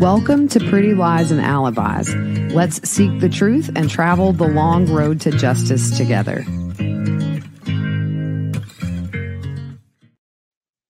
Welcome to Pretty Lies and Alibis. Let's seek the truth and travel the long road to justice together.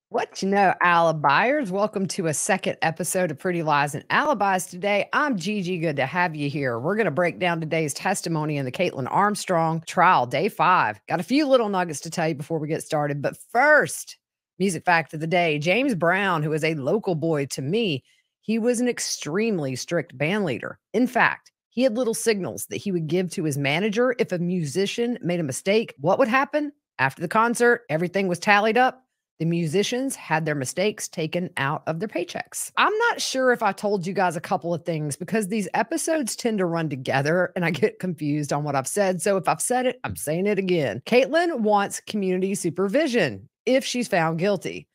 What you know, Alibiers? Welcome to a second episode of Pretty Lies and Alibis. Today, I'm Gigi. Good to have you here. We're going to break down today's testimony in the Kaitlin Armstrong trial, day 5. Got a few little nuggets to tell you before we get started. But first, music fact of the day. James Brown, who is a local boy to me, he was an extremely strict band leader. In fact, he had little signals that he would give to his manager if a musician made a mistake. What would happen? After the concert, everything was tallied up. The musicians had their mistakes taken out of their paychecks. I'm not sure if I told you guys a couple of things because these episodes tend to run together and I get confused on what I've said. So if I've said it, I'm saying it again. Kaitlin wants community supervision if she's found guilty.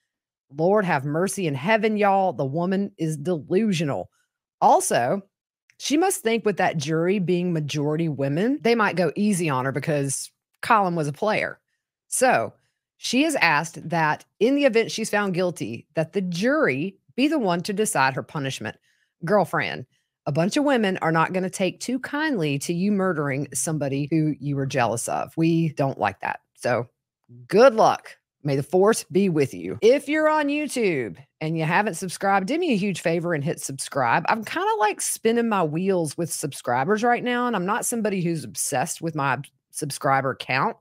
Lord have mercy in heaven, y'all. The woman is delusional. Also, she must think with that jury being majority women, they might go easy on her because Colin was a player. So she has asked that in the event she's found guilty, that the jury be the one to decide her punishment. Girlfriend, a bunch of women are not going to take too kindly to you murdering somebody who you were jealous of. We don't like that. So good luck. May the force be with you. If you're on YouTube and you haven't subscribed, do me a huge favor and hit subscribe. I'm kind of like spinning my wheels with subscribers right now, and I'm not somebody who's obsessed with my subscriber count,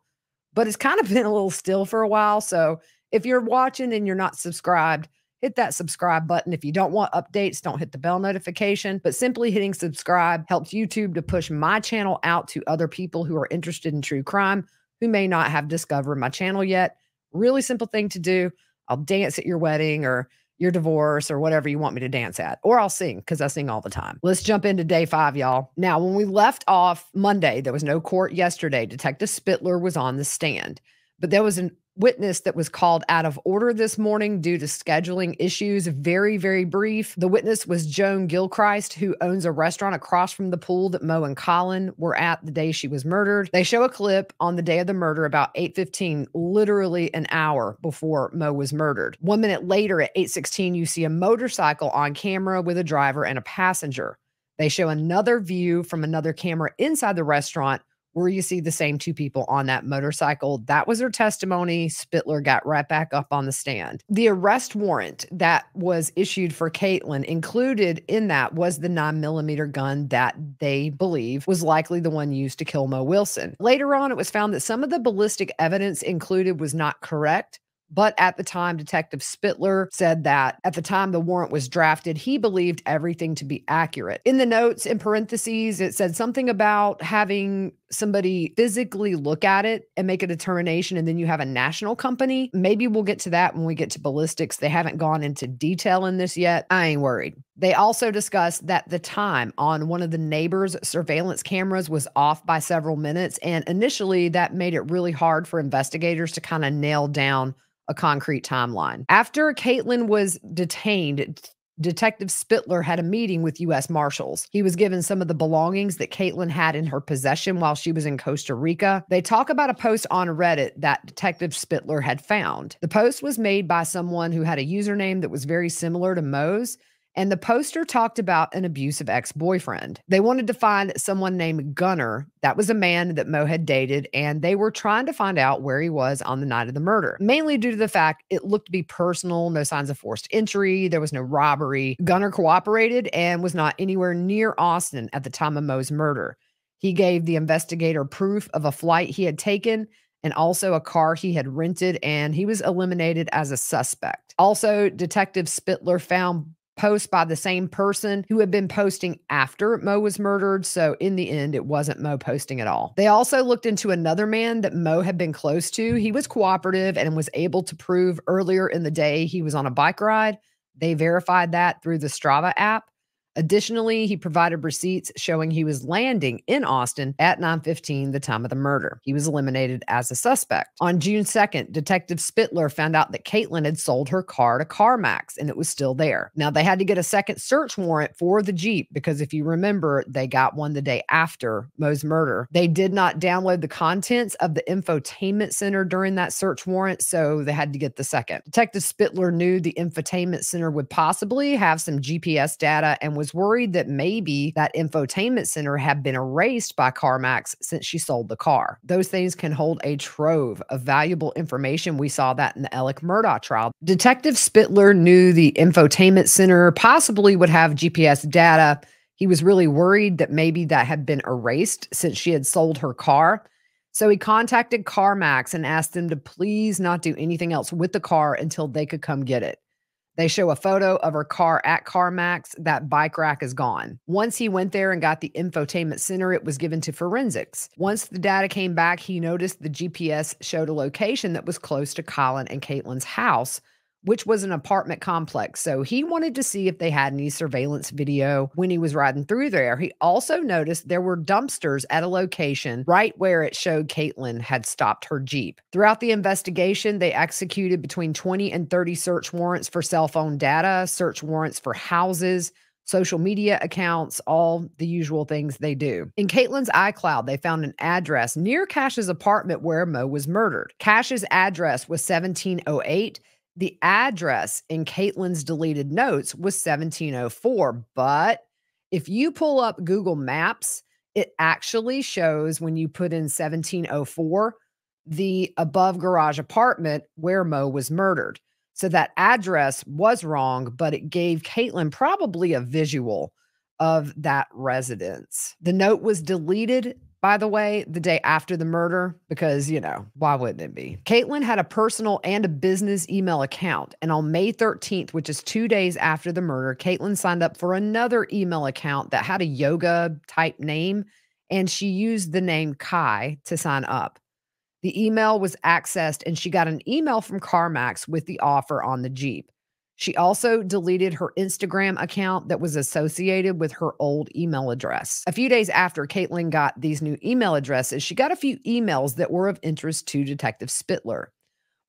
but it's kind of been a little still for a while. So if you're watching and you're not subscribed, hit that subscribe button. If you don't want updates, don't hit the bell notification, but simply hitting subscribe helps YouTube to push my channel out to other people who are interested in true crime who may not have discovered my channel yet. Really simple thing to do. I'll dance at your wedding or your divorce or whatever you want me to dance at. Or I'll sing because I sing all the time. Let's jump into day 5, y'all. Now, when we left off Monday, there was no court yesterday. Detective Spittler was on the stand. But there was a witness that was called out of order this morning due to scheduling issues. Very, very brief. The witness was Joan Gilchrist, who owns a restaurant across from the pool that Mo and Colin were at the day she was murdered. They show a clip on the day of the murder about 8:15, literally an hour before Mo was murdered. 1 minute later at 8:16, you see a motorcycle on camera with a driver and a passenger. They show another view from another camera inside the restaurant where you see the same 2 people on that motorcycle. That was her testimony. Spittler got right back up on the stand. The arrest warrant that was issued for Kaitlin, included in that was the 9mm gun that they believe was likely the one used to kill Mo Wilson. Later on, it was found that some of the ballistic evidence included was not correct. But at the time, Detective Spittler said that at the time the warrant was drafted, he believed everything to be accurate. In the notes, in parentheses, it said something about having somebody physically look at it and make a determination, and then you have a national company. Maybe we'll get to that when we get to ballistics. They haven't gone into detail in this yet. I ain't worried. They also discussed that the time on one of the neighbors' surveillance cameras was off by several minutes, and initially that made it really hard for investigators to kind of nail down a concrete timeline. After Kaitlin was detained, Detective Spittler had a meeting with U.S. Marshals. He was given some of the belongings that Kaitlin had in her possession while she was in Costa Rica. They talk about a post on Reddit that Detective Spittler had found. The post was made by someone who had a username that was very similar to Mo's, and the poster talked about an abusive ex-boyfriend. They wanted to find someone named Gunner. That was a man that Mo had dated, and they were trying to find out where he was on the night of the murder, mainly due to the fact it looked to be personal, no signs of forced entry, there was no robbery. Gunner cooperated and was not anywhere near Austin at the time of Mo's murder. He gave the investigator proof of a flight he had taken and also a car he had rented, and he was eliminated as a suspect. Also, Detective Spittler found posts by the same person who had been posting after Mo was murdered. So in the end, it wasn't Mo posting at all. They also looked into another man that Mo had been close to. He was cooperative and was able to prove earlier in the day he was on a bike ride. They verified that through the Strava app. Additionally, he provided receipts showing he was landing in Austin at 9:15, the time of the murder. He was eliminated as a suspect. On June 2nd, Detective Spittler found out that Kaitlin had sold her car to CarMax and it was still there. Now, they had to get a second search warrant for the Jeep because if you remember, they got one the day after Mo's murder. They did not download the contents of the infotainment center during that search warrant, so they had to get the second. Detective Spittler knew the infotainment center would possibly have some GPS data and was worried that maybe that infotainment center had been erased by CarMax since she sold the car. Those things can hold a trove of valuable information. We saw that in the Alec Murdaugh trial. Detective Spittler knew the infotainment center possibly would have GPS data. He was really worried that maybe that had been erased since she had sold her car. So he contacted CarMax and asked them to please not do anything else with the car until they could come get it. They show a photo of her car at CarMax. That bike rack is gone. Once he went there and got the infotainment center, it was given to forensics. Once the data came back, he noticed the GPS showed a location that was close to Colin and Kaitlin's house, which was an apartment complex. So he wanted to see if they had any surveillance video when he was riding through there. He also noticed there were dumpsters at a location right where it showed Kaitlin had stopped her Jeep. Throughout the investigation, they executed between 20 and 30 search warrants for cell phone data, search warrants for houses, social media accounts, all the usual things they do. In Kaitlin's iCloud, they found an address near Cash's apartment where Mo was murdered. Cash's address was 1708. The address in Kaitlin's deleted notes was 1704, but if you pull up Google Maps, it actually shows when you put in 1704, the above garage apartment where Mo was murdered. So that address was wrong, but it gave Kaitlin probably a visual of that residence. The note was deleted, by the way, the day after the murder, because, why wouldn't it be? Kaitlin had a personal and a business email account. And on May 13th, which is 2 days after the murder, Kaitlin signed up for another email account that had a yoga type name. And she used the name Kai to sign up. The email was accessed and she got an email from CarMax with the offer on the Jeep. She also deleted her Instagram account that was associated with her old email address. A few days after Kaitlin got these new email addresses, she got a few emails that were of interest to Detective Spittler.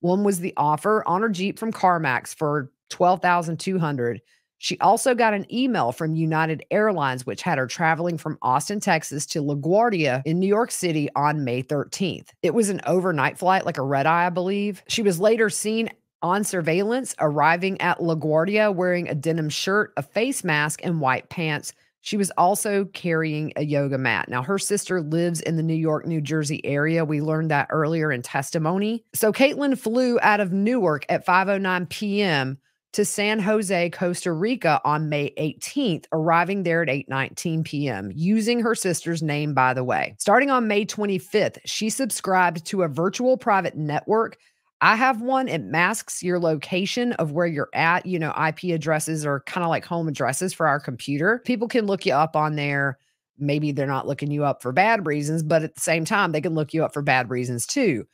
One was the offer on her Jeep from CarMax for $12,200. She also got an email from United Airlines, which had her traveling from Austin, Texas to LaGuardia in New York City on May 13th. It was an overnight flight, like a red eye, I believe. She was later seen on surveillance arriving at LaGuardia wearing a denim shirt, a face mask, and white pants. She was also carrying a yoga mat. Now, her sister lives in the New York, New Jersey area. We learned that earlier in testimony. So Kaitlin flew out of Newark at 5:09 p.m. to San Jose, Costa Rica on May 18th, arriving there at 8:19 p.m., using her sister's name, by the way. Starting on May 25th, she subscribed to a virtual private network. I have one. It masks your location of where you're at. IP addresses are kind of like home addresses for our computer. People can look you up on there. Maybe they're not looking you up for bad reasons, but at the same time, they can look you up for bad reasons too.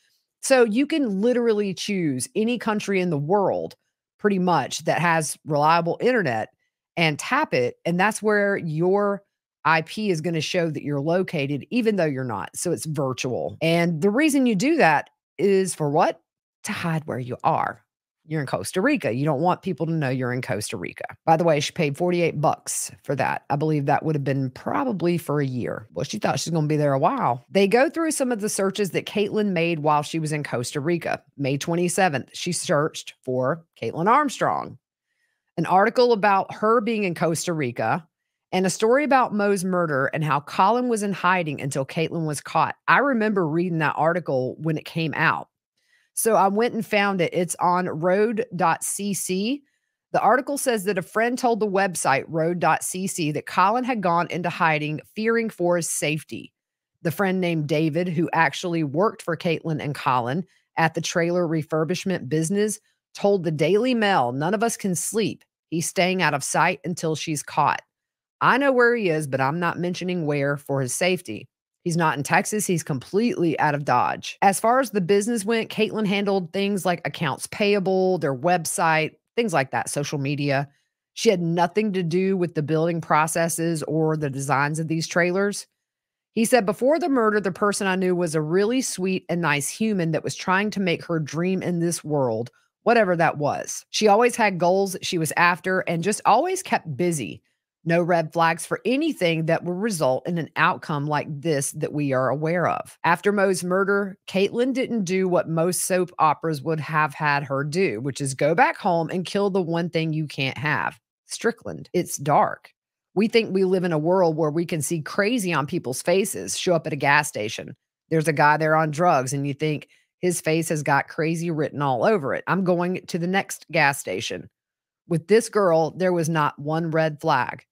So you can literally choose any country in the world pretty much that has reliable internet and tap it. And that's where your IP is going to show that you're located, even though you're not. So it's virtual. And the reason you do that is for what? To hide where you are. You're in Costa Rica. You don't want people to know you're in Costa Rica. By the way, she paid $48 for that. I believe that would have been probably for a year. Well, she thought she's going to be there a while. They go through some of the searches that Kaitlin made while she was in Costa Rica. May 27th, she searched for Kaitlin Armstrong, an article about her being in Costa Rica, and a story about Mo's murder and how Colin was in hiding until Kaitlin was caught. I remember reading that article when it came out. So I went and found it. It's on road.cc. The article says that a friend told the website road.cc that Colin had gone into hiding, fearing for his safety. The friend named David, who actually worked for Kaitlin and Colin at the trailer refurbishment business, told the Daily Mail, "None of us can sleep. He's staying out of sight until she's caught. I know where he is, but I'm not mentioning where for his safety. He's not in Texas. He's completely out of Dodge." As far as the business went, Kaitlin handled things like accounts payable, their website, things like that, social media. She had nothing to do with the building processes or the designs of these trailers. He said, "Before the murder, the person I knew was a really sweet and nice human that was trying to make her dream in this world, whatever that was. She always had goals she was after and just always kept busy. No red flags for anything that would result in an outcome like this that we are aware of." After Mo's murder, Kaitlin didn't do what most soap operas would have had her do, which is go back home and kill the one thing you can't have, Strickland. It's dark. We think we live in a world where we can see crazy on people's faces show up at a gas station. There's a guy there on drugs, and you think his face has got crazy written all over it. I'm going to the next gas station. With this girl, there was not one red flag,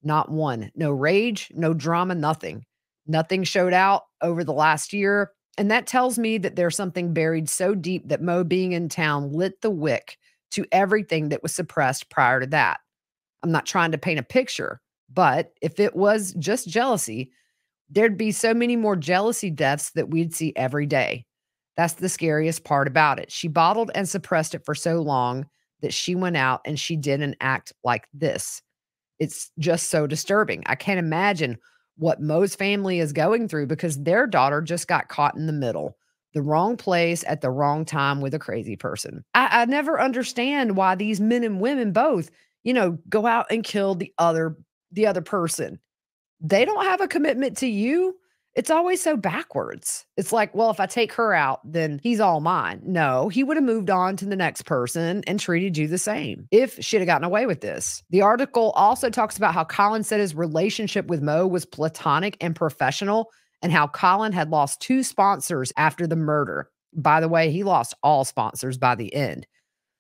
not one. No rage, no drama, nothing. Nothing showed out over the last year. And that tells me that there's something buried so deep that Mo being in town lit the wick to everything that was suppressed prior to that. I'm not trying to paint a picture, but if it was just jealousy, there'd be so many more jealousy deaths that we'd see every day. That's the scariest part about it. She bottled and suppressed it for so long that she went out and she did an act like this. It's just so disturbing. I can't imagine what Mo's family is going through because their daughter just got caught in the middle, the wrong place at the wrong time with a crazy person. I never understand why these men and women both, go out and kill the other person. They don't have a commitment to you. It's always so backwards. It's like, well, if I take her out, then he's all mine. No, he would have moved on to the next person and treated you the same if she'd have gotten away with this. The article also talks about how Colin said his relationship with Mo was platonic and professional, and how Colin had lost 2 sponsors after the murder. By the way, he lost all sponsors by the end.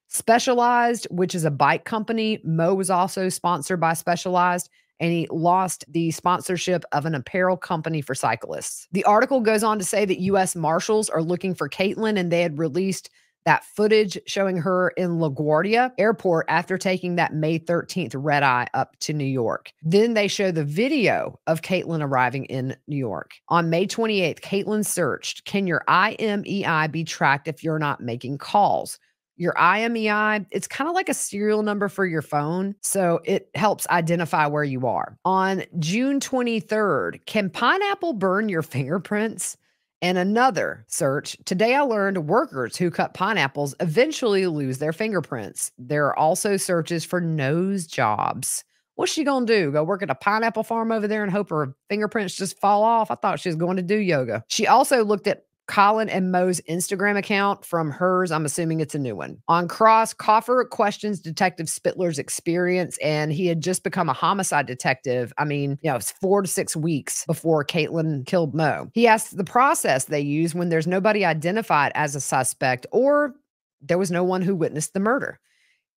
Specialized, which is a bike company, Mo was also sponsored by Specialized, and he lost the sponsorship of an apparel company for cyclists. The article goes on to say that U.S. Marshals are looking for Kaitlin, and they had released that footage showing her in LaGuardia Airport after taking that May 13th red eye up to New York. Then they show the video of Kaitlin arriving in New York. On May 28th, Kaitlin searched, "Can your IMEI be tracked if you're not making calls?" Your IMEI, it's kind of like a serial number for your phone, so it helps identify where you are. On June 23rd, can pineapple burn your fingerprints? And another search, today I learned workers who cut pineapples eventually lose their fingerprints. There are also searches for nose jobs. What's she gonna do? Go work at a pineapple farm over there and hope her fingerprints just fall off? I thought she was going to do yoga. She also looked at Colin and Mo's Instagram account from hers. I'm assuming it's a new one. On Cross, Coffer questions Detective Spittler's experience, and he had just become a homicide detective. It's 4 to 6 weeks before Kaitlin killed Mo. He asks the process they use when there's nobody identified as a suspect or there was no one who witnessed the murder.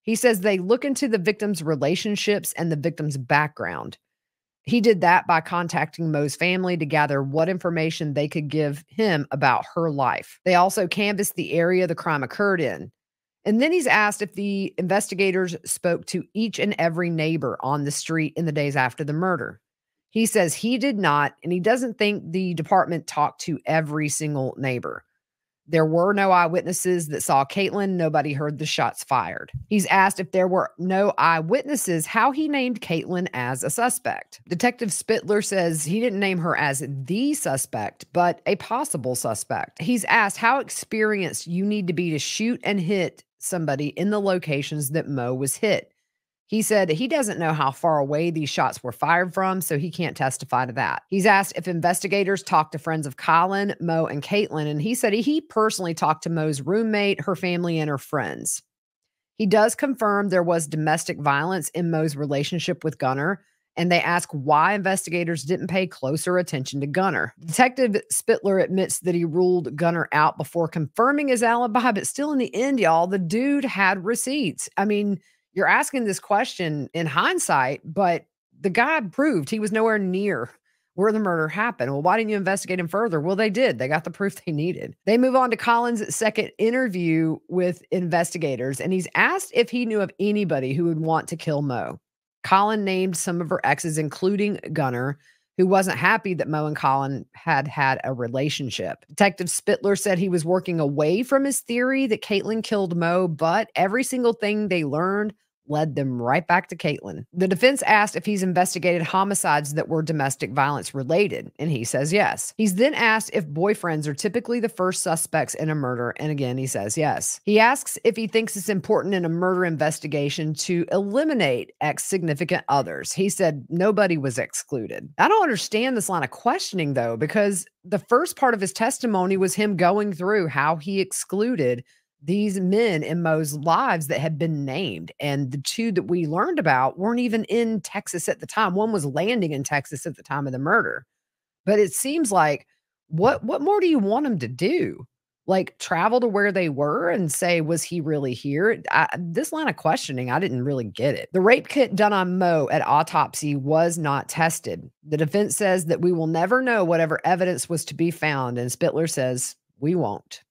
He says they look into the victim's relationships and the victim's background. He did that by contacting Mo's family to gather what information they could give him about her life. They also canvassed the area the crime occurred in. And then he's asked if the investigators spoke to each and every neighbor on the street in the days after the murder. He says he did not, and he doesn't think the department talked to every single neighbor. There were no eyewitnesses that saw Kaitlin. Nobody heard the shots fired. He's asked if there were no eyewitnesses, how he named Kaitlin as a suspect. Detective Spittler says he didn't name her as the suspect, but a possible suspect. He's asked how experienced you need to be to shoot and hit somebody in the locations that Mo was hit. He said he doesn't know how far away these shots were fired from, so he can't testify to that. He's asked if investigators talked to friends of Colin, Mo, and Kaitlin, and he said he personally talked to Mo's roommate, her family, and her friends. He does confirm there was domestic violence in Mo's relationship with Gunner, and they ask why investigators didn't pay closer attention to Gunner. Detective Spittler admits that he ruled Gunner out before confirming his alibi, but still in the end, y'all, the dude had receipts. You're asking this question in hindsight, but the guy proved he was nowhere near where the murder happened. Well, why didn't you investigate him further? Well, they did. They got the proof they needed. They move on to Colin's second interview with investigators, and he's asked if he knew of anybody who would want to kill Mo. Colin named some of her exes, including Gunner, who wasn't happy that Mo and Colin had a relationship. Detective Spittler said he was working away from his theory that Kaitlin killed Mo, but every single thing they learned led them right back to Kaitlin. The defense asked if he's investigated homicides that were domestic violence related, and he says yes. He's then asked if boyfriends are typically the first suspects in a murder, and again, he says yes. He asks if he thinks it's important in a murder investigation to eliminate ex-significant others. He said nobody was excluded. I don't understand this line of questioning, though, because the first part of his testimony was him going through how he excluded these men in Mo's lives that had been named. And the two that we learned about weren't even in Texas at the time. One was landing in Texas at the time of the murder. But it seems like what more do you want him to do? Like travel to where they were and say, was he really here? This line of questioning, I didn't really get it. The rape kit done on Mo at autopsy was not tested. The defense says that we will never know whatever evidence was to be found, and Spittler says we won't.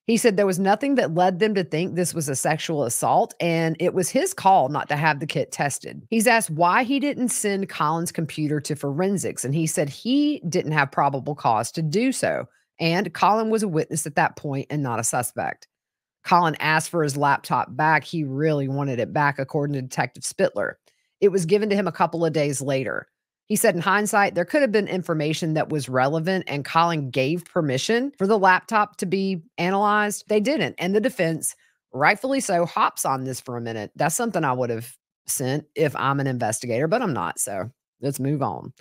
He said there was nothing that led them to think this was a sexual assault, and it was his call not to have the kit tested. He's asked why he didn't send Colin's computer to forensics, and he said he didn't have probable cause to do so. And Colin was a witness at that point and not a suspect. Colin asked for his laptop back. He really wanted it back, according to Detective Spittler. It was given to him a couple of days later. He said, in hindsight, there could have been information that was relevant, and Colin gave permission for the laptop to be analyzed. They didn't. And the defense, rightfully so, hops on this for a minute. That's something I would have sent if I'm an investigator, but I'm not. So let's move on.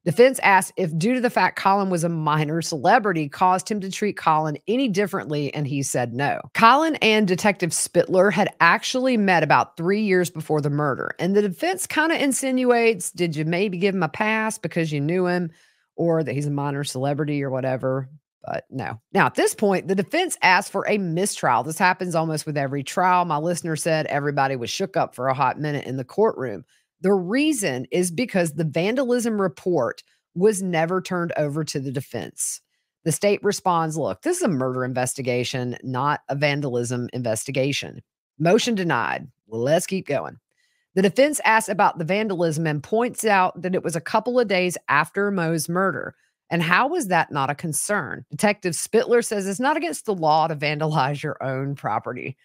Defense asked if, due to the fact Colin was a minor celebrity, caused him to treat Colin any differently, and he said no. Colin and Detective Spittler had actually met about 3 years before the murder, and the defense kind of insinuates, did you maybe give him a pass because you knew him, or that he's a minor celebrity or whatever? But no. Now, at this point, the defense asked for a mistrial. This happens almost with every trial. My listener said everybody was shook up for a hot minute in the courtroom. The reason is because the vandalism report was never turned over to the defense. The state responds, look, this is a murder investigation, not a vandalism investigation. Motion denied. Let's keep going. The defense asks about the vandalism and points out that it was a couple of days after Mo's murder. And how was that not a concern? Detective Spittler says it's not against the law to vandalize your own property.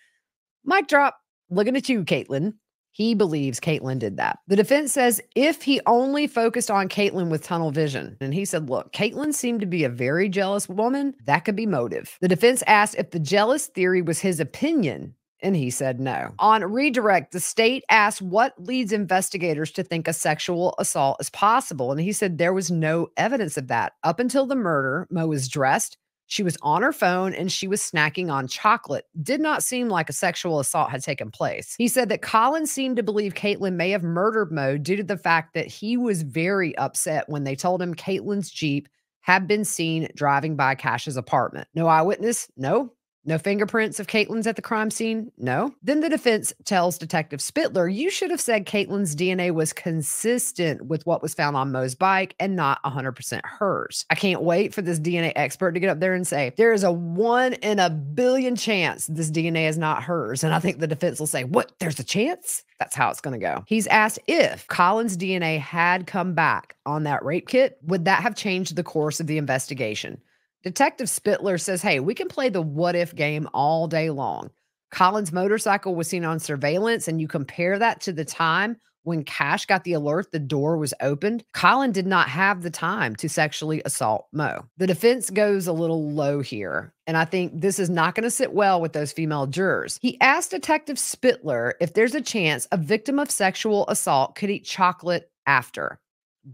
Mic drop. Looking at you, Kaitlin. He believes Kaitlin did that. The defense says if he only focused on Kaitlin with tunnel vision, and he said, look, Kaitlin seemed to be a very jealous woman. That could be motive. The defense asked if the jealous theory was his opinion, and he said no. On redirect, the state asked what leads investigators to think a sexual assault is possible, and he said there was no evidence of that. Up until the murder, Mo was dressed, she was on her phone, and she was snacking on chocolate. Did not seem like a sexual assault had taken place. He said that Colin seemed to believe Kaitlin may have murdered Mo due to the fact that he was very upset when they told him Caitlin's Jeep had been seen driving by Cash's apartment. No eyewitness? No. No fingerprints of Caitlin's at the crime scene? No. Then the defense tells Detective Spittler, you should have said Caitlin's DNA was consistent with what was found on Mo's bike and not 100% hers. I can't wait for this DNA expert to get up there and say, there is a 1 in a billion chance this DNA is not hers. And I think the defense will say, what? There's a chance? That's how it's going to go. He's asked if Colin's DNA had come back on that rape kit, would that have changed the course of the investigation? Detective Spittler says, hey, we can play the what if game all day long. Colin's motorcycle was seen on surveillance, and you compare that to the time when Cash got the alert the door was opened. Colin did not have the time to sexually assault Mo. The defense goes a little low here, and I think this is not going to sit well with those female jurors. He asked Detective Spittler if there's a chance a victim of sexual assault could eat chocolate after.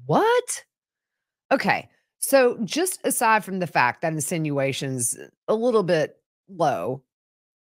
What? Okay. So just aside from the fact that insinuation's a little bit low,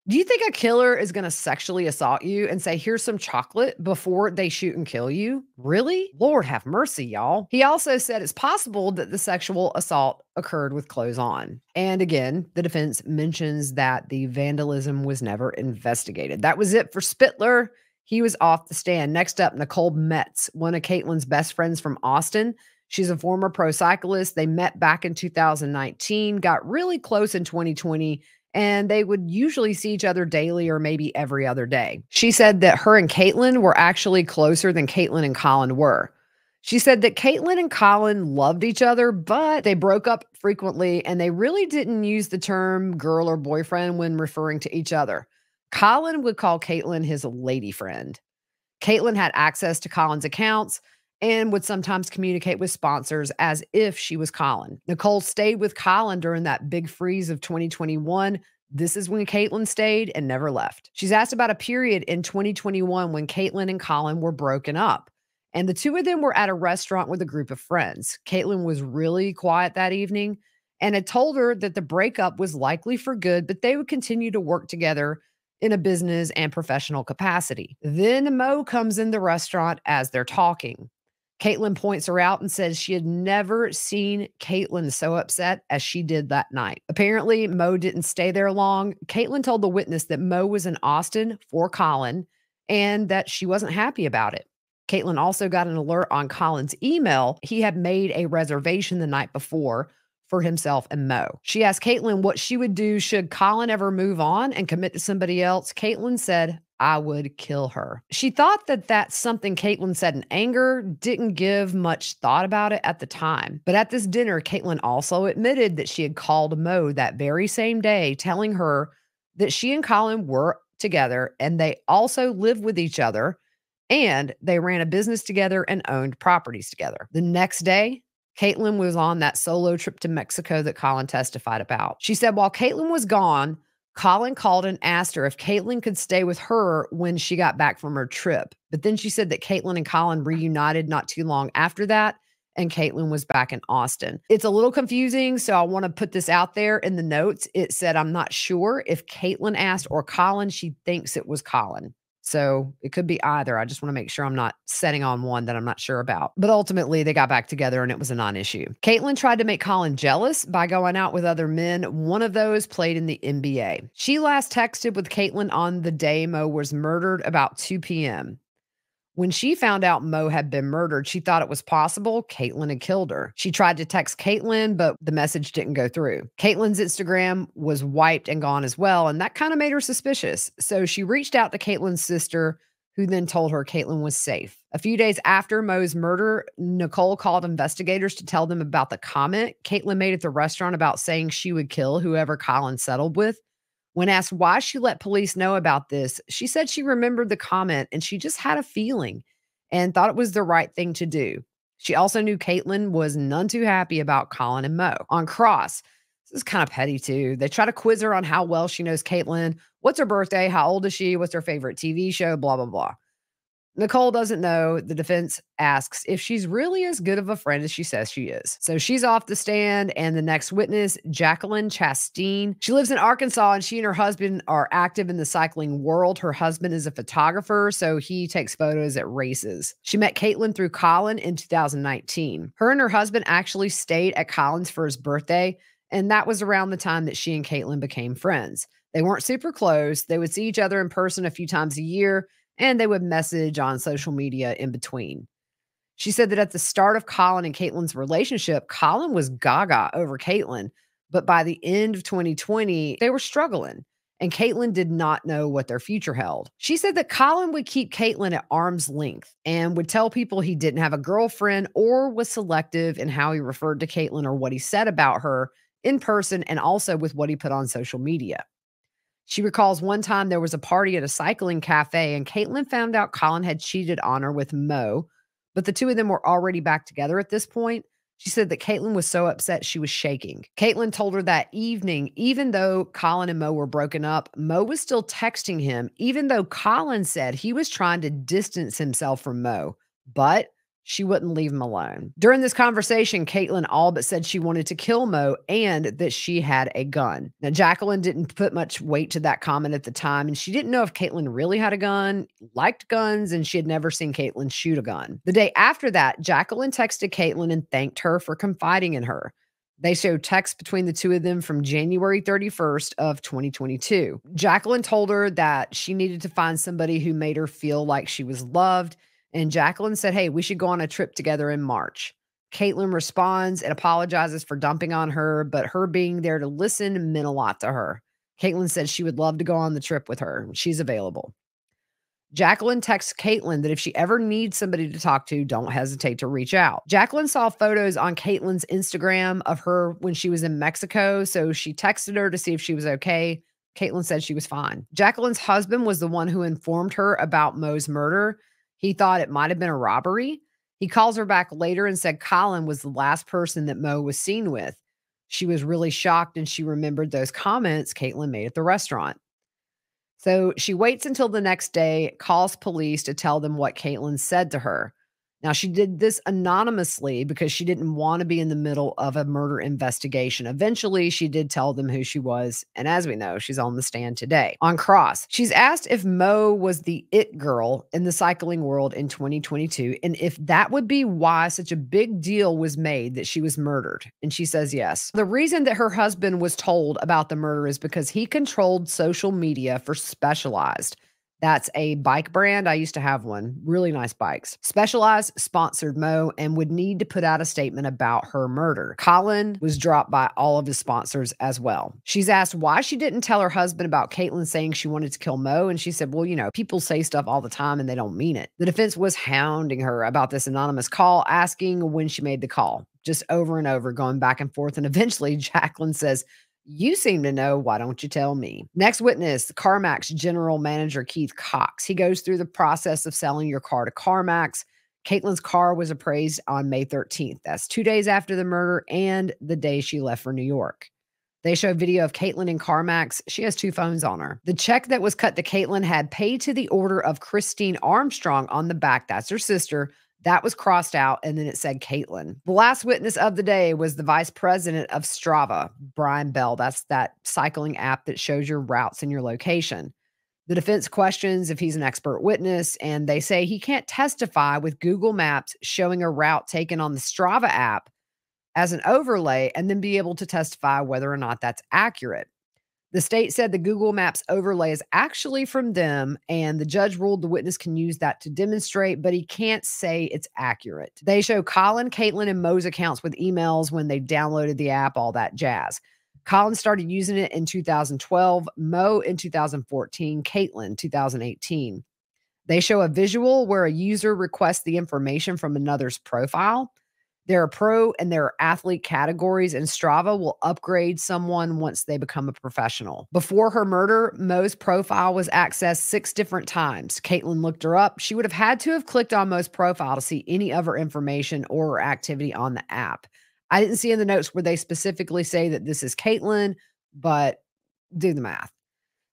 do you think a killer is going to sexually assault you and say, here's some chocolate before they shoot and kill you? Really? Lord have mercy, y'all. He also said it's possible that the sexual assault occurred with clothes on. And again, the defense mentions that the vandalism was never investigated. That was it for Spittler. He was off the stand. Next up, Nicole Metz, one of Caitlin's best friends from Austin. She's a former pro cyclist. They met back in 2019, got really close in 2020, and they would usually see each other daily or maybe every other day. She said that her and Kaitlin were actually closer than Kaitlin and Colin were. She said that Kaitlin and Colin loved each other, but they broke up frequently, and they really didn't use the term girl or boyfriend when referring to each other. Colin would call Kaitlin his lady friend. Kaitlin had access to Colin's accounts and would sometimes communicate with sponsors as if she was Colin. Nicole stayed with Colin during that big freeze of 2021. This is when Kaitlin stayed and never left. She's asked about a period in 2021 when Kaitlin and Colin were broken up, and the two of them were at a restaurant with a group of friends. Kaitlin was really quiet that evening, and had told her that the breakup was likely for good, but they would continue to work together in a business and professional capacity. Then Mo comes in the restaurant as they're talking. Kaitlin points her out and says she had never seen Kaitlin so upset as she did that night. Apparently, Mo didn't stay there long. Kaitlin told the witness that Mo was in Austin for Colin and that she wasn't happy about it. Kaitlin also got an alert on Colin's email. He had made a reservation the night before for himself and Mo. She asked Kaitlin what she would do should Colin ever move on and commit to somebody else. Kaitlin said, I would kill her. She thought that that's something Kaitlin said in anger, didn't give much thought about it at the time. But at this dinner, Kaitlin also admitted that she had called Mo that very same day, telling her that she and Colin were together and they also lived with each other and they ran a business together and owned properties together. The next day, Kaitlin was on that solo trip to Mexico that Colin testified about. She said while Kaitlin was gone, Colin called and asked her if Kaitlin could stay with her when she got back from her trip. But then she said that Kaitlin and Colin reunited not too long after that, and Kaitlin was back in Austin. It's a little confusing, so I want to put this out there in the notes. It said, I'm not sure if Kaitlin asked or Colin. She thinks it was Colin. So it could be either. I just want to make sure I'm not setting on one that I'm not sure about. But ultimately, they got back together and it was a non-issue. Kaitlin tried to make Colin jealous by going out with other men. One of those played in the NBA. She last texted with Kaitlin on the day Mo was murdered about 2 p.m. When she found out Mo had been murdered, she thought it was possible Kaitlin had killed her. She tried to text Kaitlin, but the message didn't go through. Caitlin's Instagram was wiped and gone as well, and that kind of made her suspicious. So she reached out to Caitlin's sister, who then told her Kaitlin was safe. A few days after Mo's murder, Nicole called investigators to tell them about the comment Kaitlin made at the restaurant about saying she would kill whoever Colin settled with. When asked why she let police know about this, she said she remembered the comment and she just had a feeling and thought it was the right thing to do. She also knew Kaitlin was none too happy about Colin and Mo. On Cross, this is kind of petty too. They try to quiz her on how well she knows Kaitlin. What's her birthday? How old is she? What's her favorite TV show? Blah, blah, blah. Nicole doesn't know. The defense asks if she's really as good of a friend as she says she is. So she's off the stand, and the next witness, Jacqueline Chastain. She lives in Arkansas, and she and her husband are active in the cycling world. Her husband is a photographer, so he takes photos at races. She met Kaitlin through Colin in 2019. Her and her husband actually stayed at Colin's for his birthday, and that was around the time that she and Kaitlin became friends. They weren't super close. They would see each other in person a few times a year, and they would message on social media in between. She said that at the start of Colin and Caitlin's relationship, Colin was gaga over Kaitlin, but by the end of 2020, they were struggling, and Kaitlin did not know what their future held. She said that Colin would keep Kaitlin at arm's length and would tell people he didn't have a girlfriend or was selective in how he referred to Kaitlin or what he said about her in person and also with what he put on social media. She recalls one time there was a party at a cycling cafe and Kaitlin found out Colin had cheated on her with Mo, but the two of them were already back together at this point. She said that Kaitlin was so upset she was shaking. Kaitlin told her that evening, even though Colin and Mo were broken up, Mo was still texting him, even though Colin said he was trying to distance himself from Mo, but she wouldn't leave him alone. During this conversation, Kaitlin all but said she wanted to kill Mo and that she had a gun. Now, Jacqueline didn't put much weight to that comment at the time, and she didn't know if Kaitlin really had a gun, liked guns, and she had never seen Kaitlin shoot a gun. The day after that, Jacqueline texted Kaitlin and thanked her for confiding in her. They showed texts between the two of them from January 31st of 2022. Jacqueline told her that she needed to find somebody who made her feel like she was loved. And Jacqueline said, hey, we should go on a trip together in March. Kaitlin responds and apologizes for dumping on her, but her being there to listen meant a lot to her. Kaitlin said she would love to go on the trip with her. She's available. Jacqueline texts Kaitlin that if she ever needs somebody to talk to, don't hesitate to reach out. Jacqueline saw photos on Caitlin's Instagram of her when she was in Mexico, so she texted her to see if she was okay. Kaitlin said she was fine. Jacqueline's husband was the one who informed her about Mo's murder. He thought it might have been a robbery. He calls her back later and said Colin was the last person that Mo was seen with. She was really shocked and she remembered those comments Kaitlin made at the restaurant. So she waits until the next day, calls police to tell them what Kaitlin said to her. Now, she did this anonymously because she didn't want to be in the middle of a murder investigation. Eventually, she did tell them who she was. And as we know, she's on the stand today. On Cross, she's asked if Mo was the it girl in the cycling world in 2022 and if that would be why such a big deal was made that she was murdered. And she says yes. The reason that her husband was told about the murder is because he controlled social media for Specialized. That's a bike brand. I used to have one. Really nice bikes. Specialized sponsored Mo and would need to put out a statement about her murder. Colin was dropped by all of his sponsors as well. She's asked why she didn't tell her husband about Kaitlin saying she wanted to kill Mo. And she said, well, people say stuff all the time and they don't mean it. The defense was hounding her about this anonymous call, asking when she made the call, just over and over, going back and forth. And eventually, Jacqueline says, you seem to know. Why don't you tell me? Next witness, CarMax general manager Keith Cox. He goes through the process of selling your car to CarMax. Caitlin's car was appraised on May 13th. That's 2 days after the murder and the day she left for New York. They show video of Kaitlin in CarMax. She has 2 phones on her. The check that was cut to Kaitlin had paid to the order of Kaitlin Armstrong on the back. That's her sister. That was crossed out, and then it said Kaitlin. The last witness of the day was the vice president of Strava, Brian Bell. That's that cycling app that shows your routes and your location. The defense questions if he's an expert witness, and they say he can't testify with Google Maps showing a route taken on the Strava app as an overlay and then be able to testify whether or not that's accurate. The state said the Google Maps overlay is actually from them, and the judge ruled the witness can use that to demonstrate, but he can't say it's accurate. They show Colin, Kaitlin, and Mo's accounts with emails when they downloaded the app, all that jazz. Colin started using it in 2012, Mo in 2014, Kaitlin 2018. They show a visual where a user requests the information from another's profile. There are pro and there are athlete categories, and Strava will upgrade someone once they become a professional. Before her murder, Mo's profile was accessed 6 different times. Kaitlin looked her up. She would have had to have clicked on Mo's profile to see any of her information or her activity on the app. I didn't see in the notes where they specifically say that this is Kaitlin, but do the math.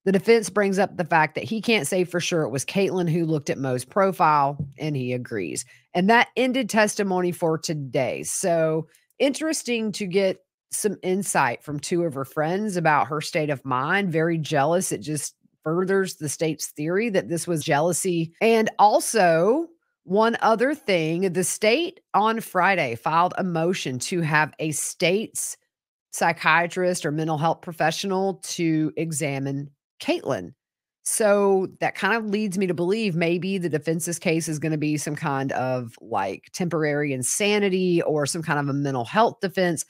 The defense brings up the fact that he can't say for sure it was Kaitlin who looked at Mo's profile, and he agrees. And that ended testimony for today. So interesting to get some insight from 2 of her friends about her state of mind. Very jealous. It just furthers the state's theory that this was jealousy. And also, one other thing, the state on Friday filed a motion to have a state's psychiatrist or mental health professional to examine Kaitlin. So that kind of leads me to believe maybe the defense's case is going to be some kind of like temporary insanity or some kind of a mental health defense.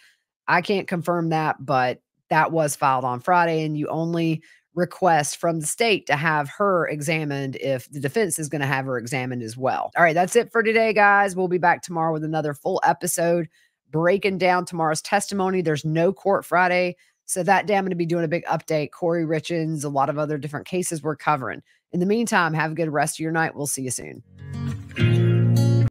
I can't confirm that, but that was filed on Friday, and you only request from the state to have her examined if the defense is going to have her examined as well. All right, that's it for today, guys. We'll be back tomorrow with another full episode breaking down tomorrow's testimony. There's no court Friday. So that day I'm going to be doing a big update. Corey Richins, a lot of other different cases we're covering. In the meantime, have a good rest of your night. We'll see you soon.